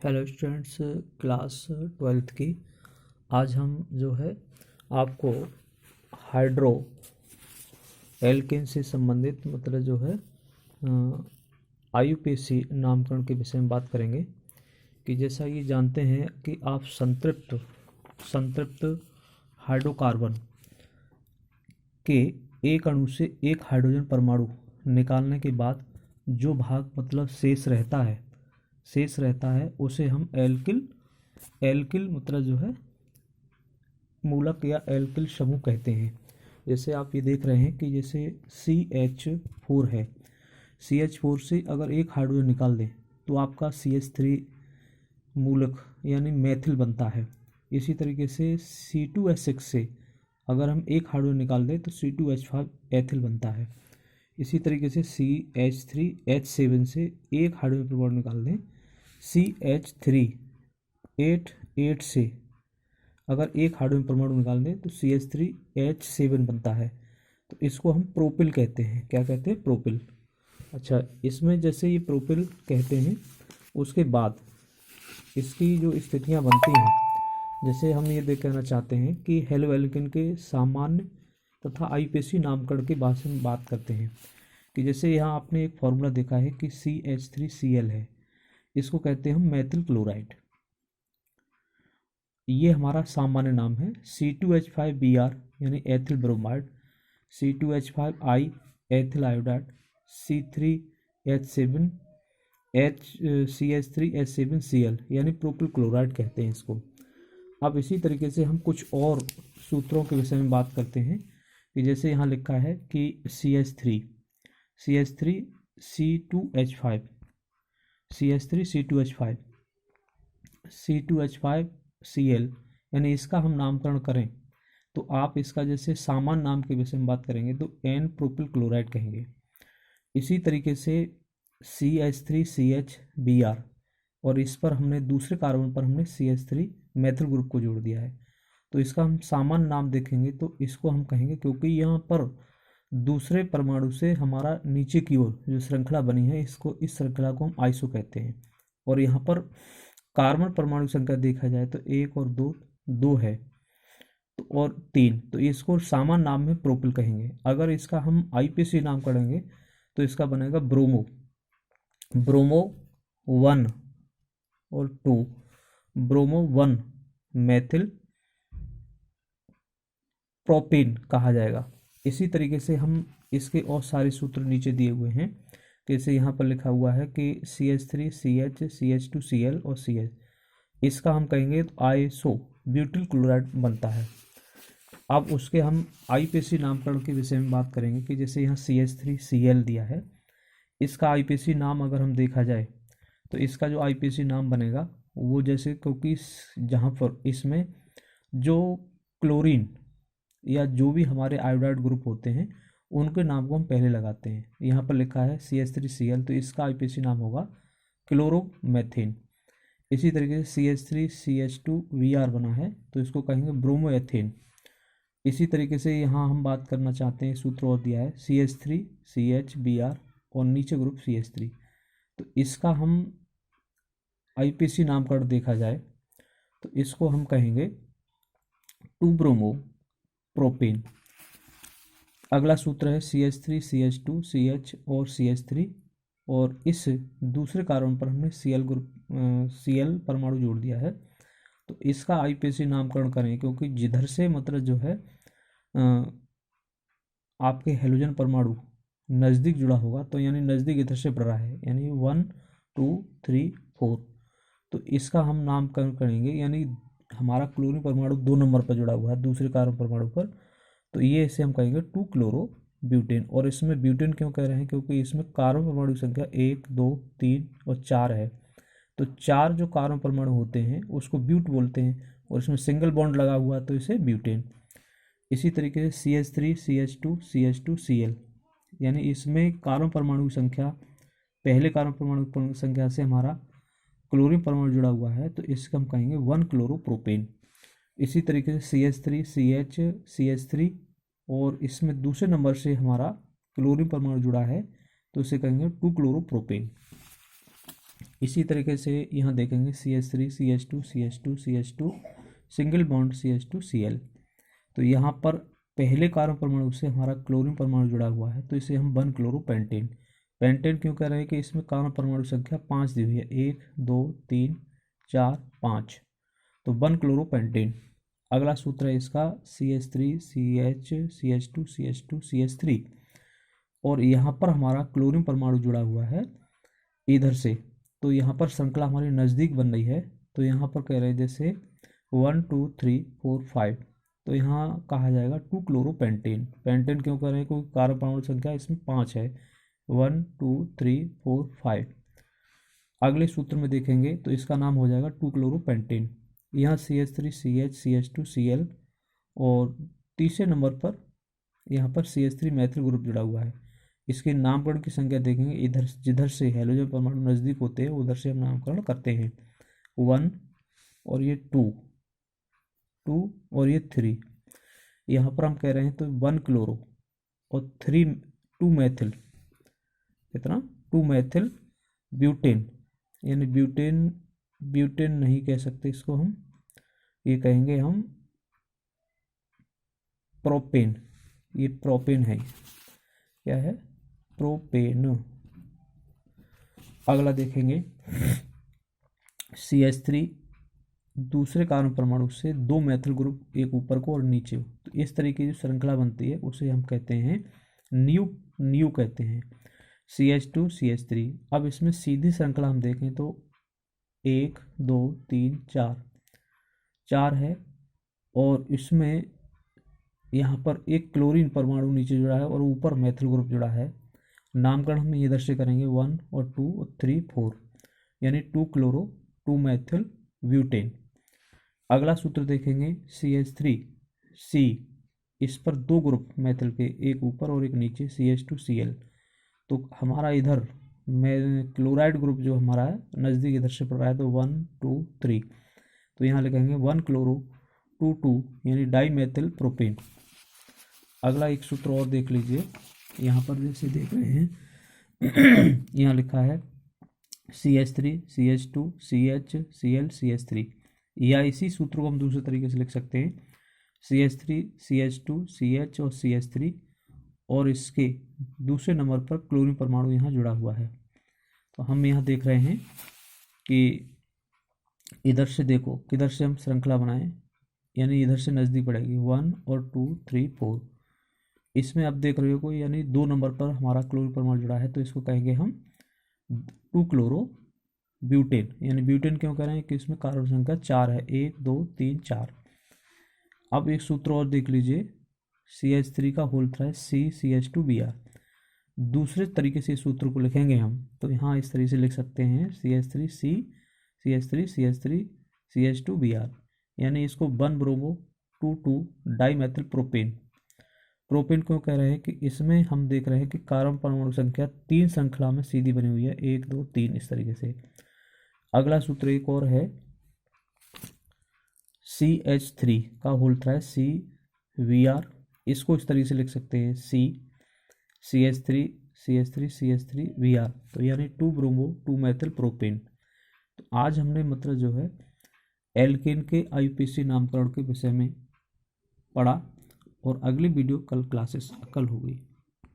Hello students, class 12th की आज हम जो है आपको हाइड्रो एल्केन से संबंधित मतलब जो है आईयूपीएसी नामकरण के विषय में बात करेंगे कि जैसा ये जानते हैं कि आप संतृप्त हाइड्रोकार्बन के एक अणु से एक हाइड्रोजन परमाणु निकालने के बाद जो भाग मतलब शेष रहता है उसे हम एल्किल मतलब जो है मूलक या एल्किल समूह कहते हैं। जैसे आप ये देख रहे हैं कि जैसे CH4 है, CH4 से अगर एक हाइड्रोजन निकाल दें तो आपका CH3 मूलक यानी मैथिल बनता है। इसी तरीके से C2H6 से अगर हम एक हाइड्रोजन निकाल दें तो C2H5 एथिल बनता है। इसी तरीके से CH3H7 से एक हाइड्रोजन परमाणु निकाल दें CH3 8 से अगर एक हाइड्रोजन परमाणु निकाल दें तो CH3H7 बनता है। तो इसको हम प्रोपिल कहते हैं। क्या कहते हैं? प्रोपिल। अच्छा, इसमें जैसे ये प्रोपिल कहते हैं उसके बाद इसकी जो स्थितियां बनती हैं, जैसे हम ये देख कहना चाहते हैं कि हेलो एल्केन के सामान्य तथा आईयूपीएसी नामकरण के बारे में बात करते हैं कि जैसे यहाँ आपने एक फॉर्मूला देखा है कि CH3Cl है, इसको कहते हैं हम मैथिल क्लोराइड। ये हमारा सामान्य नाम है। C2H5Br यानी ethyl bromide, C2H5I ethyl iodide, C3H7 CH3H7Cl यानी प्रोपिल क्लोराइड कहते हैं इसको। अब इसी तरीके से हम कुछ और सूत्रों के विषय में बात करते हैं कि जैसे यहाँ लिखा है कि CH3 C2H5Cl यानी इसका हम नामकरण करें तो आप इसका जैसे सामान्य नाम के विषय में बात करेंगे तो N प्रोपिल क्लोराइड कहेंगे। इसी तरीके से CH3CHBr और इस पर हमने दूसरे कार्बन पर हमने CH3 मैथिल ग्रुप को जोड़ दिया है, तो इसका हम सामान्य नाम देखेंगे तो इसको हम कहेंगे, क्योंकि यहाँ पर दूसरे परमाणु से हमारा नीचे की ओर जो श्रृंखला बनी है इस श्रृंखला को हम आइसो कहते हैं। और यहाँ पर कार्बन परमाणु संख्या देखा जाए तो 1 और 2 है तो और 3, तो इसको सामान्य नाम में प्रोपिल कहेंगे। अगर इसका हम आईपीएसी नाम करेंगे तो इसका बनेगा ब्रोमो 1 और 2, ब्रोमो 1 मैथिल प्रोपेन कहा जाएगा। इसी तरीके से हम इसके और सारे सूत्र नीचे दिए हुए हैं। जैसे यहाँ पर लिखा हुआ है कि CH3 CH CH2 Cl और CH, इसका हम कहेंगे तो आइसो ब्यूटिल क्लोराइड बनता है। अब उसके हम आईपीएसी नामकरण के विषय में बात करेंगे कि जैसे यहाँ CH3 Cl दिया है, इसका आईपीएसी नाम अगर हम देखा जाए तो इसका जो आईपीएसी नाम बनेगा वो जैसे, क्योंकि जहाँ पर इसमें जो क्लोरीन या जो भी हमारे आयोडाइड ग्रुप होते हैं उनके नाम को हम पहले लगाते हैं। यहाँ पर लिखा है CH3Cl तो इसका आईपीएसी नाम होगा क्लोरोमेथेन। इसी तरीके से CH3CH2Br बना है तो इसको कहेंगे ब्रोमोएथेन। इसी तरीके से यहाँ हम बात करना चाहते हैं, सूत्र और दिया है CH3CHBr और नीचे ग्रुप CH3, तो इसका हम आईपीएसी नामकरण देखा जाए तो इसको हम कहेंगे 2 ब्रोमो प्रोपेन। अगला सूत्र है CH3 CH2 CH और CH3 और इस दूसरे कार्बन पर हमने Cl परमाणु जोड़ दिया है तो इसका आईपीएसी नामकरण करें, क्योंकि जिधर से मतलब जो है आपके हेलोजन परमाणु नज़दीक जुड़ा होगा तो यानी नज़दीक इधर से बढ़ रहा है, यानी 1 2 3 4, तो इसका हम नामकरण करेंगे। यानी हमारा क्लोरीन परमाणु 2 नंबर पर जुड़ा हुआ है दूसरे कार्बन परमाणु पर, तो ये इसे हम कहेंगे 2 क्लोरो ब्यूटेन। और इसमें ब्यूटेन क्यों कह रहे हैं? क्योंकि इसमें कार्बन परमाणु संख्या 1 2 3 और 4 है, तो 4 जो कार्बन परमाणु होते हैं उसको ब्यूट बोलते हैं और इसमें सिंगल बॉन्ड लगा हुआ तो इसे ब्यूटेन। इसी तरीके से CH3 CH2 CH2 Cl यानी इसमें कार्बन परमाणु की संख्या पहले कार्बन परमाणु संख्या से हमारा क्लोरीन परमाणु जुड़ा हुआ है तो इसका हम कहेंगे 1 क्लोरोप्रोपेन। इसी तरीके से CH3 CH CH3 और इसमें दूसरे नंबर से हमारा क्लोरीन परमाणु जुड़ा है तो इसे कहेंगे 2 क्लोरोप्रोपेन। इसी तरीके से यहाँ देखेंगे CH3 CH2 CH2 CH2 single bond CH2 Cl। तो यहाँ पर पहले कार्बन परमाणु से हमारा क्लोरीन परमाणु जुड़ा हुआ है, तो इसे हम 1-क्लोरोपेंटेन। पेंटेन क्यों कह रहे हैं कि इसमें कार्बन परमाणु संख्या 5 दी हुई है, 1 2 3 4 5, तो 1-क्लोरोपेंटेन। अगला सूत्र है इसका CH3 CH CH2 CH2 CH3, और यहाँ पर हमारा क्लोरीन परमाणु जुड़ा हुआ है इधर से, तो यहाँ पर श्रृंखला हमारी नज़दीक बन रही है। तो यहाँ पर कह रहे हैं जैसे 1 2 3 4 5, तो यहाँ कहा जाएगा 2-क्लोरोपेंटेन। पेंटेन क्यों कह रहे हैं क्योंकि कार्बन परमाणु संख्या इसमें 5 है, 1 2 3 4 5। अगले सूत्र में देखेंगे तो इसका नाम हो जाएगा 2-क्लोरोपेंटेन। यहाँ CH3 CH CH2 Cl, और तीसरे नंबर पर यहाँ पर CH3 मैथिल ग्रुप जुड़ा हुआ है। इसके नामकरण की संख्या देखेंगे, इधर जिधर से हैलोजन परमाणु नज़दीक होते हैं उधर से हम नामकरण करते हैं। 1 और ये 2 और ये 3। यहाँ पर हम कह रहे हैं तो 1-क्लोरो और 2 मैथिल, कितना 2 मैथिल ब्यूटेन, यानी ब्यूटेन नहीं कह सकते इसको हम, ये कहेंगे हम प्रोपेन। ये प्रोपेन है, क्या है प्रोपेन। अगला देखेंगे CH3 दूसरे कार्बन परमाणु से 2 मैथिल ग्रुप, एक ऊपर को और नीचे, तो इस तरीके की जो श्रृंखला बनती है उसे हम कहते हैं न्यू कहते हैं। CH2 CH3, अब इसमें सीधी श्रृंखला हम देखें तो 1 2 3 4 है, और इसमें यहाँ पर एक क्लोरीन परमाणु नीचे जुड़ा है और ऊपर मैथिल ग्रुप जुड़ा है। नामकरण हम इधर से करेंगे 1 और 2 और 3 4, यानी 2-क्लोरो 2 मैथिल ब्यूटेन। अगला सूत्र देखेंगे CH3 C, इस पर 2 ग्रुप मैथिल के, एक ऊपर और एक नीचे, CH2 Cl। तो हमारा इधर में क्लोराइड ग्रुप जो हमारा है नज़दीक इधर से पड़ रहा है, तो 1 2 3, तो यहाँ लिखेंगे 1-क्लोरो 2 यानी डाईमेथिल प्रोपेन। अगला एक सूत्र और देख लीजिए, यहाँ पर जैसे देख रहे हैं यहाँ लिखा है CH3 CH2 CH Cl CH3, या इसी सूत्र को हम दूसरे तरीके से लिख सकते हैं CH3 CH2 CH और CH3, और इसके दूसरे नंबर पर क्लोरीन परमाणु यहाँ जुड़ा हुआ है। तो हम यहाँ देख रहे हैं कि इधर से देखो किधर से हम श्रृंखला बनाएं, यानी इधर से नज़दीक पड़ेगी 1 और 2 3 4। इसमें अब देख रहे हो कोई, यानी 2 नंबर पर हमारा क्लोरीन परमाणु जुड़ा है, तो इसको कहेंगे हम 2-क्लोरो ब्यूटेन। यानी ब्यूटेन क्यों कह रहे हैं कि इसमें कार्बन संख्या 4 है, 1 2 3 4। अब एक सूत्र और देख लीजिए, CH3 का होल था CH2Br। दूसरे तरीके से इस सूत्र को लिखेंगे हम, तो यहाँ इस तरीके से लिख सकते हैं CH3 C CH3 CH3 CH2Br, यानी इसको 1-ब्रोमो 2 डाईमेथिल प्रोपेन। प्रोपेन क्यों कह रहे हैं कि इसमें हम देख रहे हैं कि कार्बन परमाणु संख्या 3 श्रृंखला में सीधी बनी हुई है, 1 2 3 इस तरीके से। अगला सूत्र एक और है CH3 का होल था CVr, इसको इस तरीके से लिख सकते हैं CH3 CH3 तो यानी 2-ब्रोमो 2 मैथिल प्रोपेन। तो आज हमने मतलब जो है एल्केन के IUPAC नामकरण के विषय में पढ़ा, और अगली वीडियो कल होगी।